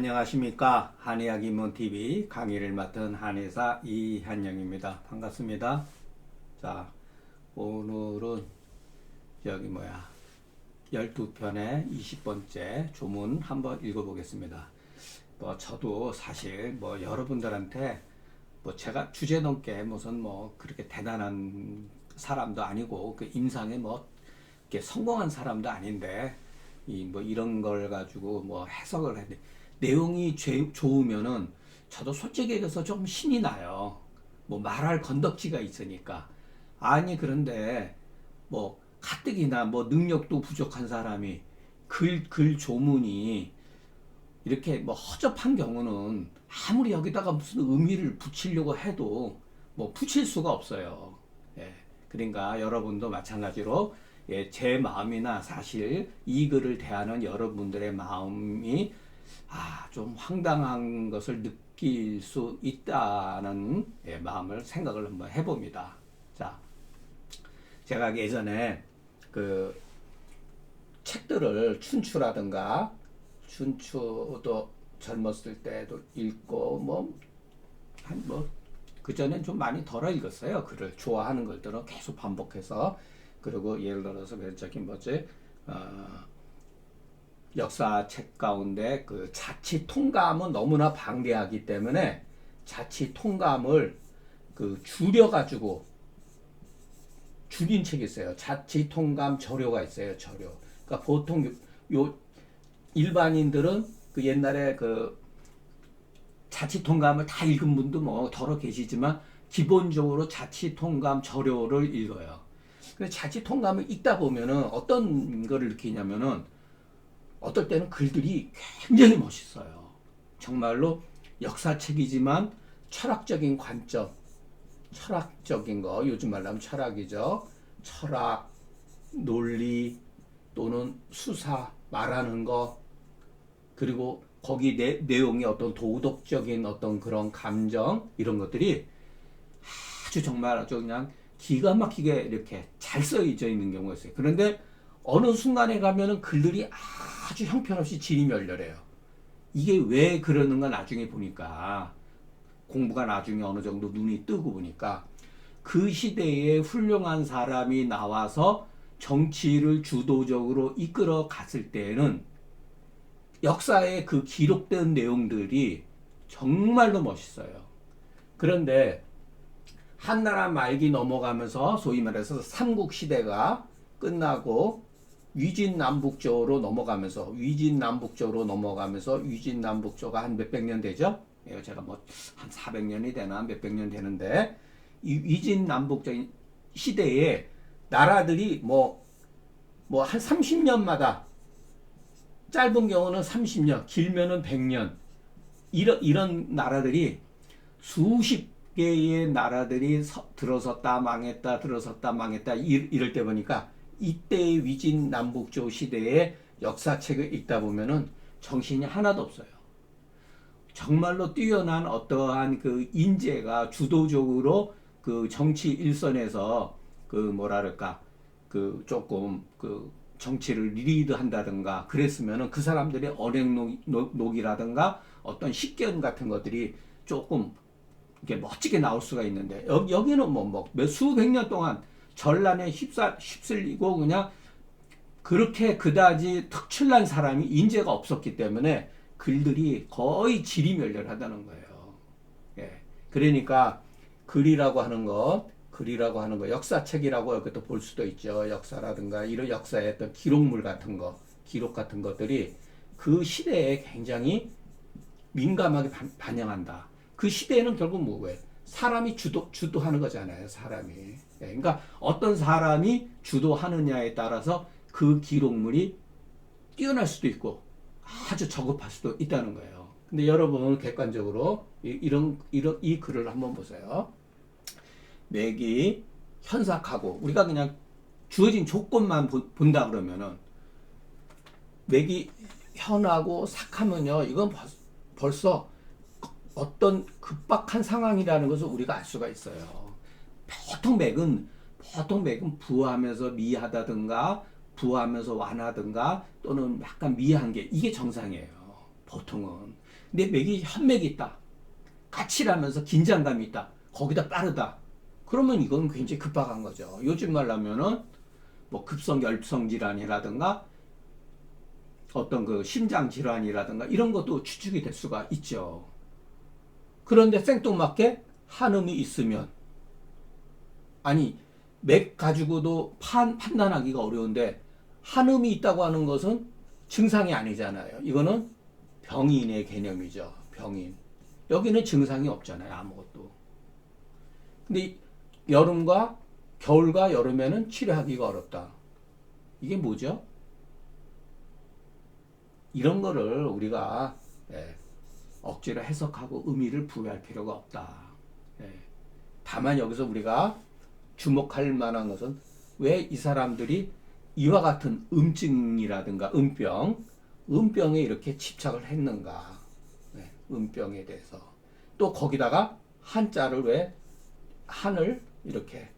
안녕하십니까. 한의학입문TV 강의를 맡은 한의사 이한영입니다. 반갑습니다. 자, 오늘은 여기 12편의 20번째 조문 한번 읽어보겠습니다. 저도 사실 여러분들한테 제가 주제 넘게 무슨 그렇게 대단한 사람도 아니고 그 임상에 이렇게 성공한 사람도 아닌데 이런 걸 가지고 해석을 해야 돼. 내용이 좋으면은 저도 솔직히 얘기해서 좀 신이 나요. 말할 건덕지가 있으니까. 아니 그런데 가뜩이나 능력도 부족한 사람이 글 조문이 이렇게 허접한 경우는 아무리 여기다가 무슨 의미를 붙이려고 해도 붙일 수가 없어요. 예. 그러니까 여러분도 마찬가지로 제 마음이나 사실 이 글을 대하는 여러분들의 마음이 좀 황당한 것을 느낄 수 있다는 마음을 생각을 한번 해봅니다. 자, 제가 예전에 그 책들을 춘추라든가 춘추도 젊었을 때도 읽고 그전엔 좀 많이 덜어 읽었어요. 글을 좋아하는 것들은 계속 반복해서. 그리고 예를 들어서 역사책 가운데 그 자치 통감은 너무나 방대하기 때문에 자치 통감을 줄여가지고 줄인 책이 있어요. 자치 통감 저료가 있어요. 저료. 그러니까 보통 요 일반인들은 그 옛날에 그 자치 통감을 다 읽은 분도 더러 계시지만 기본적으로 자치 통감 저료를 읽어요. 근데 자치 통감을 읽다 보면은 어떤 거를 느끼냐면은 어떨 때는 글들이 굉장히 멋있어요. 정말로 역사책이지만 철학적인 관점, 철학적인 거, 요즘 말로 하면 철학이죠. 철학, 논리 또는 수사, 말하는 거, 그리고 거기 내용의 어떤 도덕적인 어떤 그런 감정, 이런 것들이 아주 그냥 기가 막히게 이렇게 잘 써져 있는 경우가 있어요. 그런데 어느 순간에 가면은 글들이 아주 형편없이 질이 멸렬해요. 이게 왜 그러는가 나중에 보니까, 공부가 나중에 어느 정도 눈이 뜨고 보니까 그 시대에 훌륭한 사람이 나와서 정치를 주도적으로 이끌어 갔을 때에는 역사에 그 기록된 내용들이 정말로 멋있어요. 그런데 한나라 말기 넘어가면서 소위 말해서 삼국시대가 끝나고 위진남북조로 넘어가면서 위진남북조가 한 몇백 년 되죠? 제가 한 400년이 되나 몇백 년 되는데 이 위진남북조 시대에 나라들이 한 30년마다 짧은 경우는 30년, 길면은 100년 이런 나라들이 수십 개의 나라들이 들어섰다 망했다 이럴 때 보니까 이때의 위진남북조 시대의 역사책을 읽다 보면은 정신이 하나도 없어요. 정말로 뛰어난 어떠한 그 인재가 주도적으로 그 정치 일선에서 조금 정치를 리드한다든가 그랬으면은 그 사람들의 언행록이라든가 어떤 식견 같은 것들이 조금 이렇게 멋지게 나올 수가 있는데 여기는 수백 년 동안 전란에 휩쓸리고 그냥 그렇게 그다지 특출난 사람이 인재가 없었기 때문에 글들이 거의 질이멸렬하다는 거예요. 예. 그러니까 글이라고 하는 거 역사책이라고 이것도 볼 수도 있죠. 역사라든가 이런 역사의 어떤 기록 같은 것들이 그 시대에 굉장히 민감하게 반영한다. 그 시대에는 결국 뭐예요? 사람이 주도하는 거잖아요. 사람이. 그러니까 어떤 사람이 주도하느냐에 따라서 그 기록물이 뛰어날 수도 있고 아주 저급할 수도 있다는 거예요. 근데 여러분 객관적으로 이 글을 한번 보세요. 맥이 현삭하고 우리가 그냥 주어진 조건만 본다 그러면은 맥이 현하고 삭하면요 이건 벌써 어떤 급박한 상황이라는 것을 우리가 알 수가 있어요. 보통 맥은 부하면서 미하다든가 부하면서 완하든가 또는 약간 미한 게 이게 정상이에요. 보통은. 근데 맥이 현맥이 있다. 까칠하면서 긴장감이 있다. 거기다 빠르다. 그러면 이건 굉장히 급박한 거죠. 요즘 말로 하면은 뭐 급성열성 질환이라든가 어떤 그 심장 질환이라든가 이런 것도 추측이 될 수가 있죠. 그런데 생뚱맞게 한음이 있으면 아니 맥 가지고도 판단하기가 어려운데 한음이 있다고 하는 것은 증상이 아니잖아요. 이거는 병인의 개념이죠. 병인. 여기는 증상이 없잖아요. 아무것도. 근데 여름과 겨울과 여름에는 치료하기가 어렵다. 이게 뭐죠? 이런 거를 우리가 억지로 해석하고 의미를 부여할 필요가 없다. 다만 여기서 우리가 주목할 만한 것은 왜 이 사람들이 이와 같은 음증이라든가 음병에 이렇게 집착을 했는가. 음병에 대해서. 또 거기다가 한자를 왜 한을 이렇게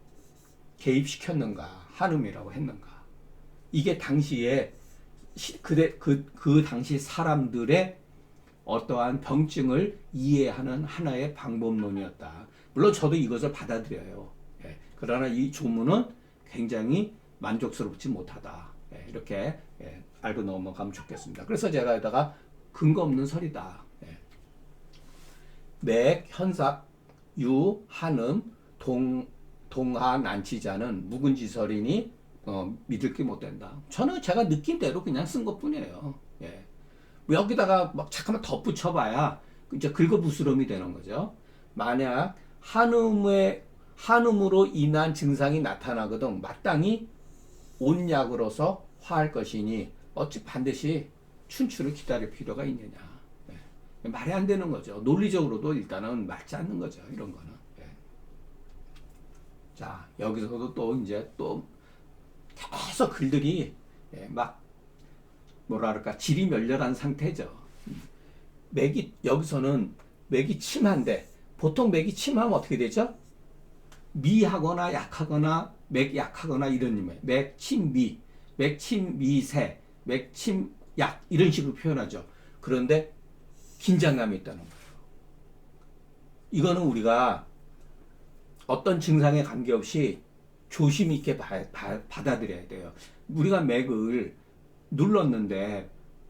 개입시켰는가. 한음이라고 했는가. 이게 당시에 그 당시 사람들의 어떠한 병증을 이해하는 하나의 방법론이었다. 물론 저도 이것을 받아들여요. 그러나 이 조문은 굉장히 만족스럽지 못하다. 이렇게 알고 넘어가면 좋겠습니다. 그래서 제가 여기다가 근거 없는 설이다. 맥, 현삭, 유, 한음, 동하, 난치자는 묵은지설이니 믿을 게 못 된다. 저는 제가 느낀 대로 그냥 쓴 것뿐이에요. 여기다가 막 잠깐만 덧붙여봐야 이제 긁어부스럼이 되는 거죠. 만약 한음으로 인한 증상이 나타나거든 마땅히 온약으로서 화할 것이니 어찌 반드시 춘추를 기다릴 필요가 있느냐. 말이 안 되는 거죠. 논리적으로도 일단은 맞지 않는 거죠. 이런 거는. 자, 여기서도 또 이제 또 계속 글들이 막 뭐랄까 질이 멸렬한 상태죠. 여기서는 맥이 침한데 보통 맥이 침하면 어떻게 되죠? 미하거나 약하거나 맥 약하거나 이런 의미. 맥침미, 맥침미세, 맥침약 이런 식으로 표현하죠. 그런데 긴장감이 있다는 거예요. 이거는 우리가 어떤 증상에 관계없이 조심 있게 받아들여야 돼요. 우리가 맥을 눌렀는데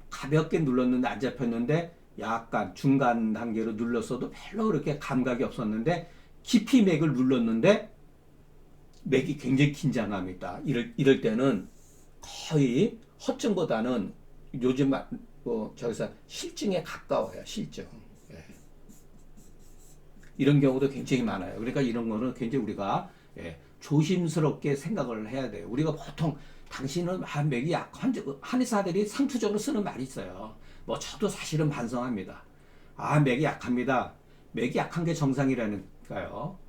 가볍게 눌렀는데 안 잡혔는데 약간 중간 단계로 눌렀어도 별로 그렇게 감각이 없었는데 깊이 맥을 눌렀는데 맥이 굉장히 긴장감이 있다. 이럴 때는 거의 허증보다는 요즘 저기서 실증에 가까워요. 실증. 이런 경우도 굉장히 많아요. 그러니까 이런 거는 굉장히 우리가 조심스럽게 생각을 해야 돼요. 우리가 보통 당신은 맥이 약한 한의사들이 상투적으로 쓰는 말이 있어요. 뭐 저도 사실은 반성합니다. 맥이 약합니다. 맥이 약한 게 정상이라니까요.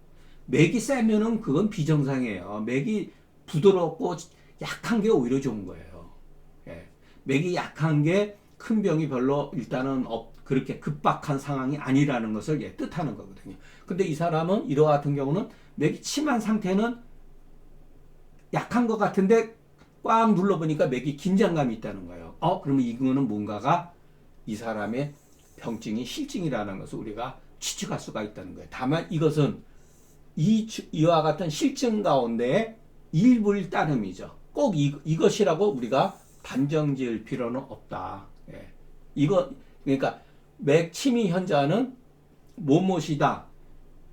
맥이 세면은 그건 비정상이에요. 맥이 부드럽고 약한 게 오히려 좋은 거예요. 맥이 약한 게 큰 병이 별로 일단은 그렇게 급박한 상황이 아니라는 것을 뜻하는 거거든요. 근데 이 사람은 이와 같은 경우는 맥이 침한 상태는 약한 것 같은데 꽉 눌러보니까 맥이 긴장감이 있다는 거예요. 그러면 이거는 뭔가가 이 사람의 병증이 실증이라는 것을 우리가 추측할 수가 있다는 거예요. 다만 이것은 이와 같은 실증 가운데 일부일 따름이죠. 꼭 이것이라고 우리가 단정 지을 필요는 없다. 그러니까 맥침이 현자는 뭐뭇이다.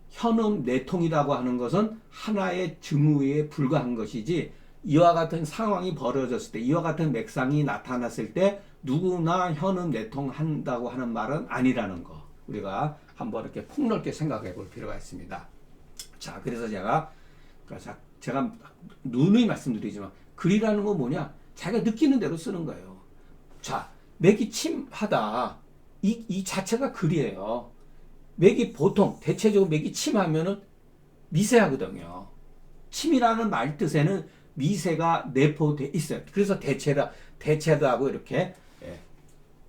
현음 내통이라고 하는 것은 하나의 증후에 불과한 것이지 이와 같은 상황이 벌어졌을 때 이와 같은 맥상이 나타났을 때 누구나 현음 내통한다고 하는 말은 아니라는 거 우리가 한번 이렇게 폭넓게 생각해 볼 필요가 있습니다. 자, 그래서 제가 누누이 말씀드리지만 글이라는 건 뭐냐? 자기가 느끼는 대로 쓰는 거예요. 자, 맥이 침하다. 이 자체가 글이에요. 맥이 보통 대체적으로 맥이 침하면은 미세하거든요. 침이라는 말 뜻에는 미세가 내포돼 있어요. 그래서 대체다고 이렇게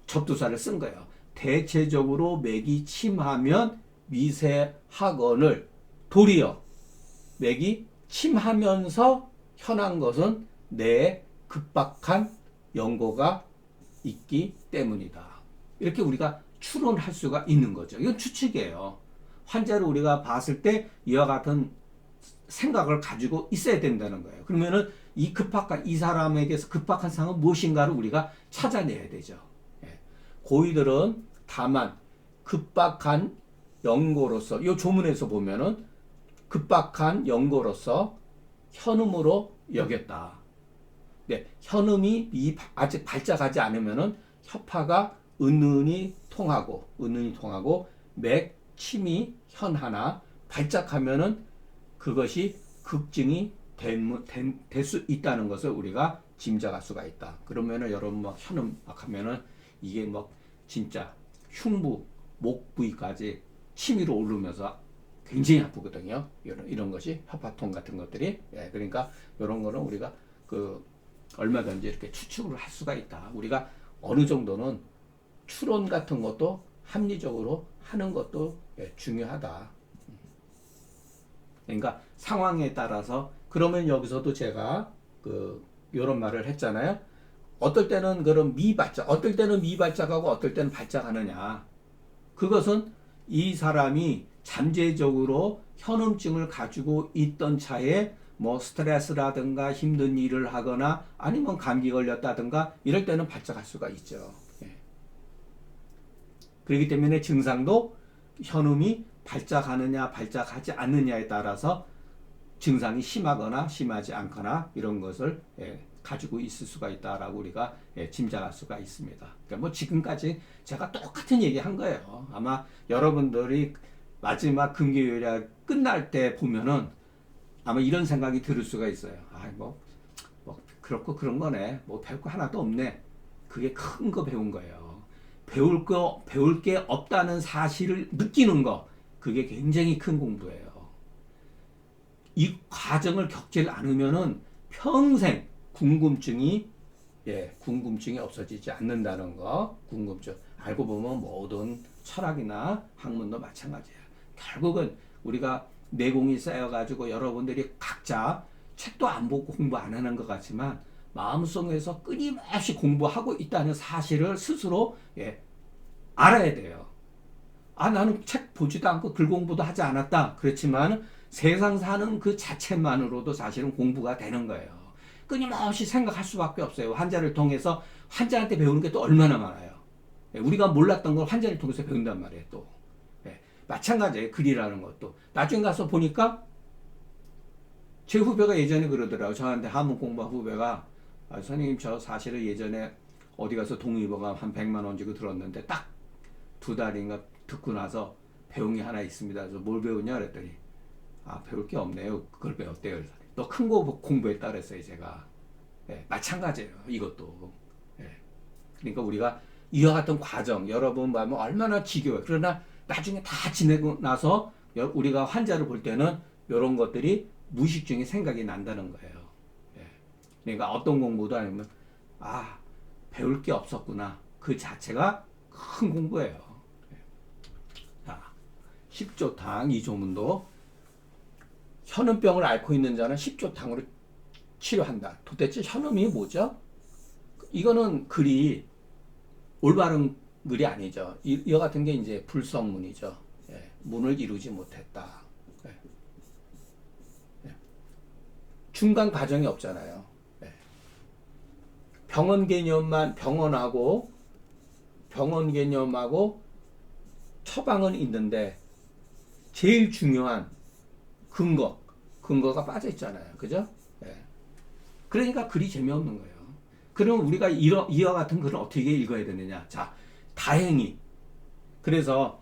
접두사를 쓴 거예요. 대체적으로 맥이 침하면 미세하거늘 도리어 맥이 침하면서 현한 것은 내 급박한 연고가 있기 때문이다. 이렇게 우리가 추론할 수가 있는 거죠. 이건 추측이에요. 환자를 우리가 봤을 때 이와 같은 생각을 가지고 있어야 된다는 거예요. 그러면은 이 사람에게서 급박한 상황은 무엇인가를 우리가 찾아내야 되죠. 예. 고의들은 다만 급박한 연고로서, 이 조문에서 보면은 급박한 연고로서 현음으로 여겼다. 네, 현음이 아직 발작하지 않으면은 혀파가 은은히 통하고 맥, 침이 현하나 발작하면은 그것이 급증이 될 수 있다는 것을 우리가 짐작할 수가 있다. 그러면은 여러분 막 현음 막 하면은 이게 막 진짜 흉부, 목 부위까지 치밀어 오르면서 굉장히 아프거든요. 이런 것이 혀파통 같은 것들이. 예, 그러니까 이런 거는 우리가 얼마든지 이렇게 추측을 할 수가 있다. 우리가 어느 정도는 추론 같은 것도 합리적으로 하는 것도 중요하다. 그러니까 상황에 따라서 그러면 여기서도 제가 이런 말을 했잖아요. 어떨 때는 그런 미발작, 어떨 때는 미발작하고 어떨 때는 발작하느냐. 그것은 이 사람이 잠재적으로 현음증을 가지고 있던 차에 뭐 스트레스라든가 힘든 일을 하거나 아니면 감기 걸렸다든가 이럴 때는 발작할 수가 있죠. 예. 그렇기 때문에 증상도 현음이 발작하느냐 발작하지 않느냐에 따라서 증상이 심하거나 심하지 않거나 이런 것을 가지고 있을 수가 있다라고 우리가 짐작할 수가 있습니다. 그러니까 뭐 지금까지 제가 똑같은 얘기 한 거예요. 아마 여러분들이 마지막 금기요약 끝날 때 보면은 아마 이런 생각이 들을 수가 있어요. 뭐 그렇고 그런 거네. 뭐 배울 거 하나도 없네. 그게 큰 거 배운 거예요. 배울 게 없다는 사실을 느끼는 거. 그게 굉장히 큰 공부예요. 이 과정을 겪지 않으면은 평생 궁금증이 없어지지 않는다는 거. 궁금증. 알고 보면 모든 철학이나 학문도 마찬가지예요. 결국은 우리가 내공이 쌓여가지고 여러분들이 각자 책도 안 보고 공부 안 하는 것 같지만 마음속에서 끊임없이 공부하고 있다는 사실을 스스로 알아야 돼요. 나는 책 보지도 않고 글 공부도 하지 않았다. 그렇지만 세상 사는 그 자체만으로도 사실은 공부가 되는 거예요. 끊임없이 생각할 수밖에 없어요. 환자를 통해서 환자한테 배우는 게 또 얼마나 많아요. 우리가 몰랐던 걸 환자를 통해서 배운단 말이에요. 또 마찬가지예요. 글이라는 것도 나중에 가서 보니까 제 후배가 예전에 그러더라고요. 저한테 한문 공부한 후배가 선생님 저 사실은 예전에 어디 가서 동의보감 한 100만 원 주고 들었는데 딱 2달인가 듣고 나서 배운 게 하나 있습니다. 그래서 뭘 배우냐 그랬더니 배울 게 없네요. 그걸 배웠대요. 그래서 너 큰 거 공부했다 그랬어요. 제가. 마찬가지예요. 이것도. 그러니까 우리가 이와 같은 과정 여러분 보면 얼마나 지겨워요. 그러나 나중에 다 지내고 나서 우리가 환자를 볼 때는 이런 것들이 무의식 중에 생각이 난다는 거예요. 그러니까 어떤 공부도 아니면 배울 게 없었구나. 그 자체가 큰 공부예요. 자, 십조탕 이 조문도 현음병을 앓고 있는 자는 십조탕으로 치료한다. 도대체 현음이 뭐죠? 이거는 글이 올바른 글이 아니죠. 이와 같은 게 이제 불성문이죠. 문을 이루지 못했다. 중간 과정이 없잖아요. 병원 개념하고 처방은 있는데 제일 중요한 근거가 빠져 있잖아요. 그죠? 그러니까 글이 재미없는 거예요. 그럼 우리가 이와 같은 글을 어떻게 읽어야 되느냐? 자, 다행히. 그래서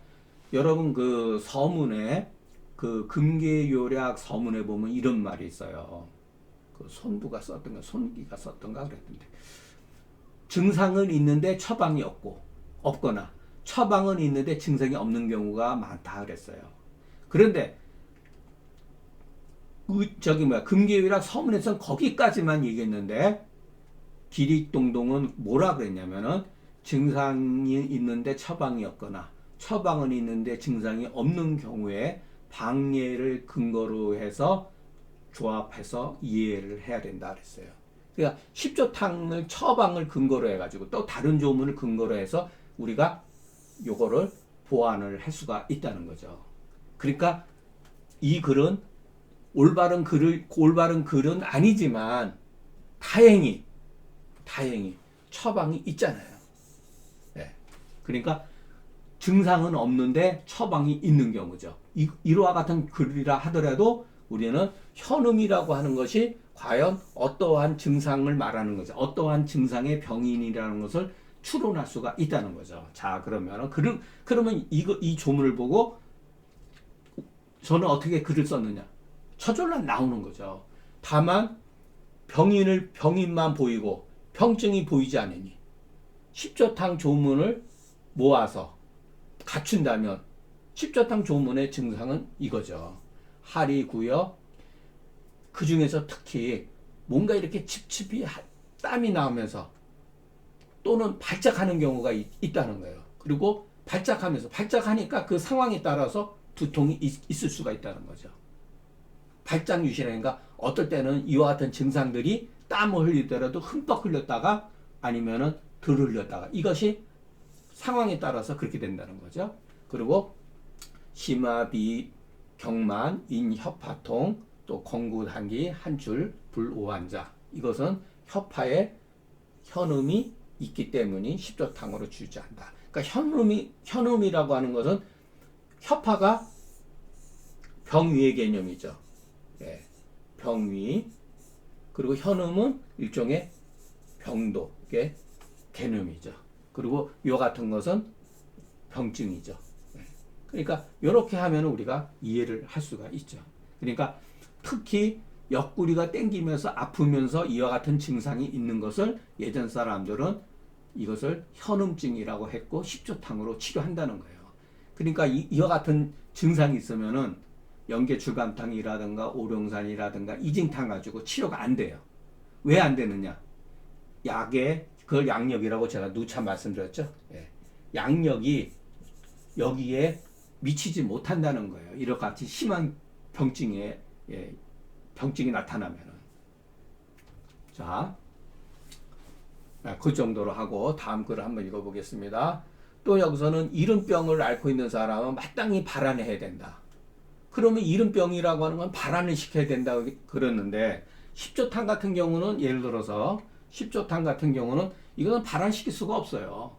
여러분 그 서문에 금계요약 서문에 보면 이런 말이 있어요. 손기가 썼던가 그랬던데. 증상은 있는데 처방이 없거나 처방은 있는데 증상이 없는 경우가 많다 그랬어요. 그런데 금계요약 서문에서는 거기까지만 얘기했는데 기릭동동은 뭐라 그랬냐면은 증상이 있는데 처방이 없거나 처방은 있는데 증상이 없는 경우에 방예를 근거로 해서 조합해서 이해를 해야 된다 그랬어요. 그러니까 십조탕을 처방을 근거로 해가지고 또 다른 조문을 근거로 해서 우리가 요거를 보완을 할 수가 있다는 거죠. 그러니까 이 글은 올바른 글은 아니지만 다행히 처방이 있잖아요. 네. 그러니까 증상은 없는데 처방이 있는 경우죠. 이와 같은 글이라 하더라도 우리는 현음이라고 하는 것이 과연 어떠한 증상을 말하는 거죠. 어떠한 증상의 병인이라는 것을 추론할 수가 있다는 거죠. 자, 그러면 이 조문을 보고 저는 어떻게 글을 썼느냐? 저절로 나오는 거죠. 다만 병인만 보이고 병증이 보이지 않으니 십조탕 조문을 모아서 갖춘다면 십조탕 조문의 증상은 이거죠. 하리, 구여, 그 중에서 특히 뭔가 이렇게 칩칩이 땀이 나오면서 또는 발작하는 경우가 있다는 거예요. 그리고 발작하니까 그 상황에 따라서 두통이 있을 수가 있다는 거죠. 발작 유실행가 어떨 때는 이와 같은 증상들이 땀을 흘리더라도 흠뻑 흘렸다가 아니면은 덜 흘렸다가 이것이 상황에 따라서 그렇게 된다는 거죠. 그리고 심화비, 경만, 인협파통, 또 공구단기, 한줄, 불오한자 이것은 협파에 현음이 있기 때문에 십조탕으로 주저한다. 그러니까 현음이라고 하는 것은 협파가 병위의 개념이죠. 예, 병위. 그리고 현음은 일종의 병독의 개념이죠. 그리고 요 같은 것은 병증이죠. 예. 그러니까 이렇게 하면 우리가 이해를 할 수가 있죠. 그러니까 특히 옆구리가 땡기면서 아프면서 이와 같은 증상이 있는 것을 예전 사람들은 이것을 현음증이라고 했고 십조탕으로 치료한다는 거예요. 그러니까 이와 같은 증상이 있으면은 연계출감탕이라든가 오룡산이라든가 이징탕 가지고 치료가 안 돼요. 왜 안 되느냐? 그걸 양력이라고 제가 누차 말씀드렸죠. 예. 양력이 여기에 미치지 못한다는 거예요. 이렇게 같이 심한 병증이 나타나면은. 자, 그 정도로 하고 다음 글을 한번 읽어보겠습니다. 또 여기서는 이른병을 앓고 있는 사람은 마땅히 발안해야 된다. 그러면 이른병이라고 하는 건 발안을 시켜야 된다고 그러는데 십조탕 같은 경우는 예를 들어서 십조탕 같은 경우는 이거는 발안시킬 수가 없어요.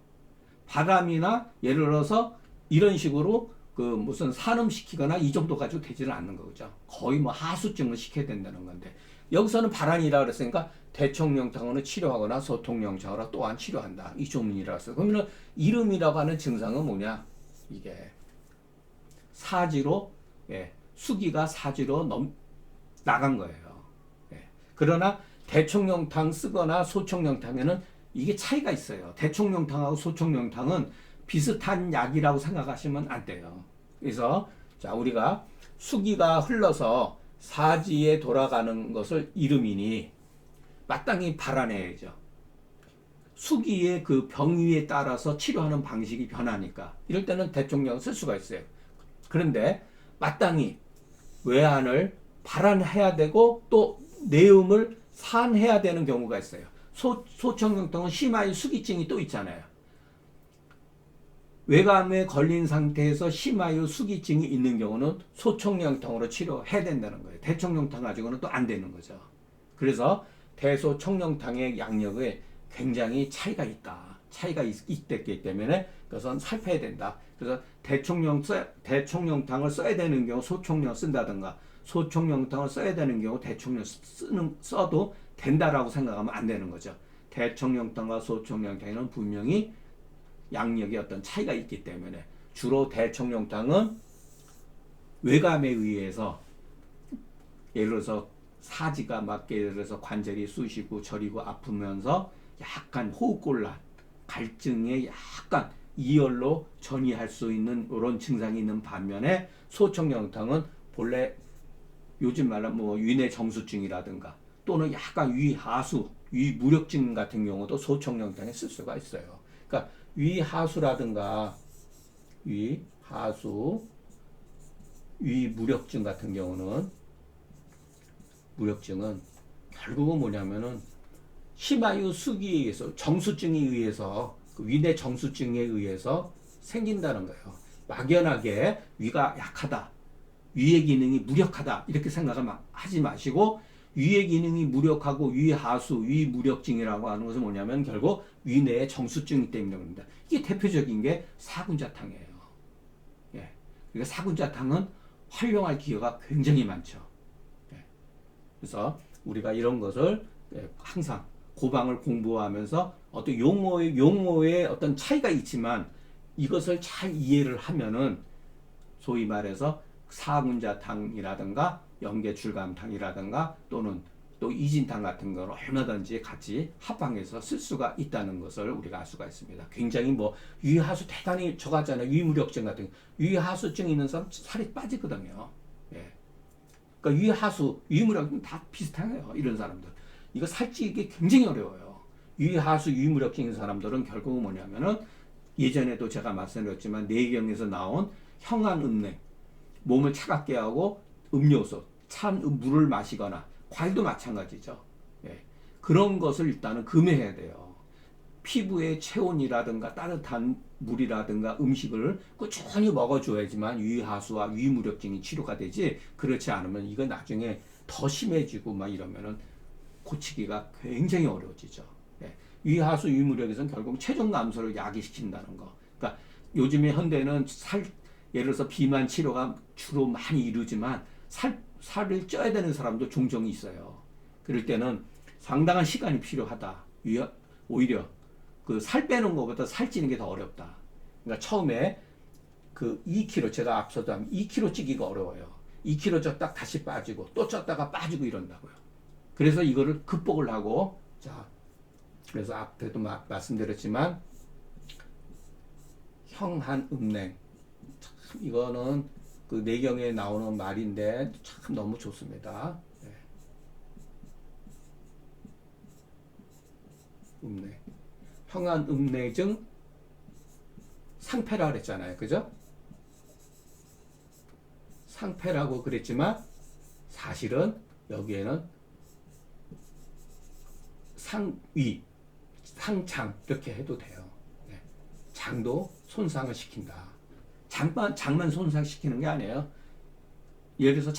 바람이나 예를 들어서 이런 식으로 그 무슨 산음시키거나 이 정도 가지고 되지는 않는 거죠. 거의 뭐 하수증을 시켜야 된다는 건데 여기서는 발안이라 그랬으니까 대총령탕으로 치료하거나 소통령탕으로 또한 치료한다. 이 조문이라고 했어요. 그러면 이름이라고 하는 증상은 뭐냐? 이게 사지로 수기가 사지로 나간 거예요. 그러나 대총령탕 쓰거나 소총령탕에는 이게 차이가 있어요. 대총령탕하고 소총령탕은 비슷한 약이라고 생각하시면 안 돼요. 그래서 자 우리가 수기가 흘러서 사지에 돌아가는 것을 이름이니 마땅히 발안해야죠. 수기의 그 병위에 따라서 치료하는 방식이 변하니까 이럴 때는 대총령을 쓸 수가 있어요. 그런데 마땅히 외안을 발안해야 되고 또 내음을 산해야 되는 경우가 있어요. 소청령탕은 심하의 수기증이 또 있잖아요. 외감에 걸린 상태에서 심하의 수기증이 있는 경우는 소청령탕으로 치료해야 된다는 거예요. 대청령탕 가지고는 또 안 되는 거죠. 그래서 대소청령탕의 양력에 굉장히 차이가 있기 때문에 그것은 살펴야 된다. 그래서 대총령탕을 써야 되는 경우 소총령 쓴다든가 소총령탕을 써야 되는 경우 대총령 써도 된다라고 생각하면 안 되는 거죠. 대총령탕과 소총령탕에는 분명히 양력의 어떤 차이가 있기 때문에 주로 대총령탕은 외감에 의해서 예를 들어서 사지가 막 예를 들어서 관절이 쑤시고 저리고 아프면서 약간 호흡곤란, 갈증에 약간 이열로 전이할 수 있는 이런 증상이 있는 반면에 소청령탕은 본래 요즘 말하면 뭐 위내 정수증이라든가 또는 약간 위하수, 위무력증 같은 경우도 소청령탕에 쓸 수가 있어요. 그러니까 위하수라든가 위하수, 위무력증 같은 경우는 무력증은 결국은 뭐냐면은 심하유 수기에 의해서 정수증에 의해서 그 위내 정수증에 의해서 생긴다는 거예요. 막연하게 위가 약하다, 위의 기능이 무력하다 이렇게 생각하지 마시고, 위의 기능이 무력하고 위하수, 위무력증이라고 하는 것은 뭐냐면 결국 위내의 정수증이 때문에 그럽니다. 이게 대표적인 게 사군자탕이에요. 예. 그러니까 사군자탕은 활용할 기회가 굉장히 많죠. 예. 그래서 우리가 이런 것을 항상 고방을 공부하면서 어떤 용어의 어떤 차이가 있지만 이것을 잘 이해를 하면은 소위 말해서 사군자탕이라든가 염계출감탕이라든가 또는 또 이진탕 같은 걸 얼마든지 같이 합방해서 쓸 수가 있다는 것을 우리가 알 수가 있습니다. 굉장히 뭐 위하수 대단히 저하잖아요. 위무력증 같은 위하수증 있는 사람 살이 빠지거든요. 예. 그러니까 위하수, 위무력증 다 비슷해요. 이런 사람들. 이거 살찌기 굉장히 어려워요. 위하수, 위무력증 있는 사람들은 결국은 뭐냐면은 예전에도 제가 말씀드렸지만 뇌경에서 나온 형한음냉, 몸을 차갑게 하고 음료수, 찬 물을 마시거나 과일도 마찬가지죠. 예. 그런 것을 일단은 금해야 돼요. 피부의 체온이라든가 따뜻한 물이라든가 음식을 꾸준히 먹어줘야지만 위하수와 위무력증이 치료가 되지, 그렇지 않으면 이거 나중에 더 심해지고 막 이러면은 고치기가 굉장히 어려워지죠. 예. 위하수 위무력에서는 결국 체중 감소를 야기시킨다는 거. 그러니까 요즘에 현대는 예를 들어서 비만 치료가 주로 많이 이루지만 살을 쪄야 되는 사람도 종종 있어요. 그럴 때는 상당한 시간이 필요하다. 오히려 그 살 빼는 것보다 살찌는 게 더 어렵다. 그러니까 처음에 그 2kg, 제가 앞서도 하면 2kg 찌기가 어려워요. 2kg 쪘다 다시 빠지고 또 쪘다가 빠지고 이런다고요. 그래서 이거를 극복을 하고, 자, 그래서 앞에도 말씀드렸지만 형한음냉, 참 이거는 그 내경에 나오는 말인데 참 너무 좋습니다. 네. 음냉, 형한음냉증 상패라 그랬잖아요, 그죠? 상패라고 그랬지만 사실은 여기에는 상위, 상장 이렇게 해도 돼요. 네. 장도 손상을 시킨다. 장만 손상시키는 게 아니에요. 예를 들어서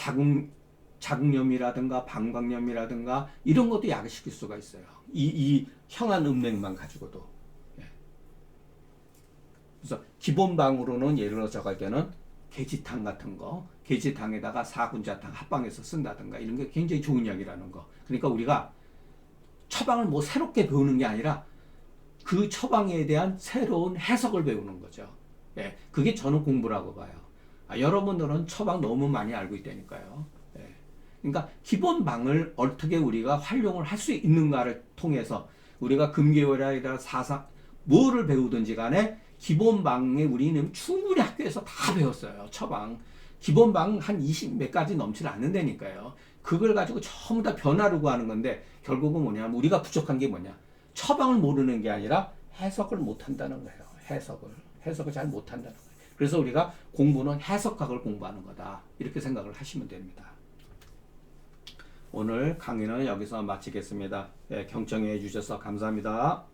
자궁염이라든가 방광염이라든가 이런 것도 야기시킬 수가 있어요. 이 형한음냉만 가지고도. 예. 그래서 기본방으로는 예를 들어서 갈 때는 계지탕 같은 거, 계지탕에다가 사군자탕 합방해서 쓴다든가 이런 게 굉장히 좋은 약이라는 거. 그러니까 우리가 처방을 뭐 새롭게 배우는 게 아니라 그 처방에 대한 새로운 해석을 배우는 거죠. 예, 그게 저는 공부라고 봐요. 여러분들은 처방 너무 많이 알고 있다니까요. 예. 그러니까 기본방을 어떻게 우리가 활용을 할 수 있는가를 통해서 우리가 금계월이라 사상 뭐를 배우든지 간에 기본방에 우리는 충분히 학교에서 다 배웠어요. 처방. 기본방 한 20 몇 가지 넘지 않는다니까요. 그걸 가지고 전부 다 변화르고 하는 건데 결국은 뭐냐면 우리가 부족한 게 뭐냐. 처방을 모르는 게 아니라 해석을 못 한다는 거예요. 해석을 잘 못한다는 거예요. 그래서 우리가 공부는 해석학을 공부하는 거다. 이렇게 생각을 하시면 됩니다. 오늘 강의는 여기서 마치겠습니다. 경청해 주셔서 감사합니다.